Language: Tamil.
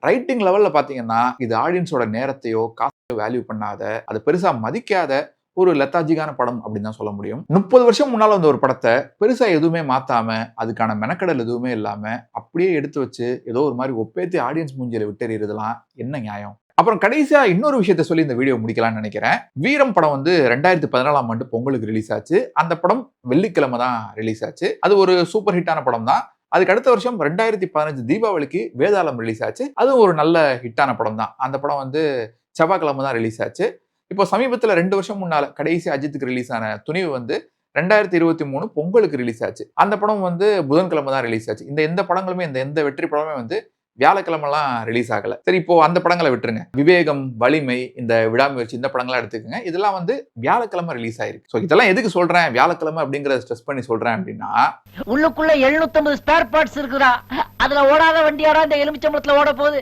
ரைட்டிங் லெவல்ல பாத்தீங்கன்னா இது ஆடியன்ஸோட நேரத்தையோ காசையோ வேல்யூ பண்ணாத, அது பெருசா மதிக்காத ஒரு லெத்தாஜிக்கான படம் அப்படின்னு தான் சொல்ல முடியும். 30 வருஷம் முன்னால வந்த ஒரு படத்தை பெருசா எதுவுமே மாத்தாம, அதுக்கான மெனக்கடல் எதுவுமே இல்லாம, அப்படியே எடுத்து வச்சு ஏதோ ஒரு மாதிரி ஒப்பேத்தி ஆடியன்ஸ் மூஞ்சில விட்டெறியறதெல்லாம் என்ன நியாயம்? அப்புறம் கடைசியா இன்னொரு விஷயத்த சொல்லி இந்த வீடியோ முடிக்கலாம்னு நினைக்கிறேன். வீரம் படம் வந்து 2014ஆம் ஆண்டு பொங்கலுக்கு ரிலீஸ் ஆச்சு. அந்த படம் வெள்ளிக்கிழமை தான் ரிலீஸ் ஆச்சு. அது ஒரு சூப்பர் ஹிட்டான படம் தான். அதுக்கு அடுத்த வருஷம் 2015 தீபாவளிக்கு வேதாளம் ரிலீஸ் ஆச்சு. அதுவும் ஒரு நல்ல ஹிட்டான படம் தான். அந்த படம் வந்து செவ்வாய்க்கிழமை தான் ரிலீஸ் ஆச்சு. இப்போ சமீபத்துல 2 வருஷம் முன்னால கடைசி அஜித்துக்கு ரிலீஸ் ஆன துணிவு வந்து 2023 பொங்கலுக்கு ரிலீஸ் ஆச்சு. அந்த படம் வந்து புதன்கிழமை தான் ரிலீஸ் ஆச்சு. இந்த எந்த படங்களுமே எந்த வெற்றி படமே வந்து வியாழக்கிழமெல்லாம் ரிலீஸ் ஆகல. சரி, இப்போ அந்த படங்களை விட்டுருங்க. விவேகம், வலிமை, இந்த விடாமுயற்சி இந்த படங்கள்லாம் எடுத்துக்கங்க. இதெல்லாம் வந்து வியாழக்கிழமை ரிலீஸ் ஆயிருக்கு. ஸோ இதெல்லாம் எதுக்கு சொல்றேன் வியாழக்கிழமை அப்படிங்கறத ஸ்ட்ரெஸ் பண்ணி சொல்றேன் அப்படின்னா, உள்ளுக்குள்ள 750 ஸ்பேர் பார்ட்ஸ் இருக்குடா. அதுல ஓடாத வண்டியாடா இந்த எலுமிச்சம்பளத்துல ஓட போகுது.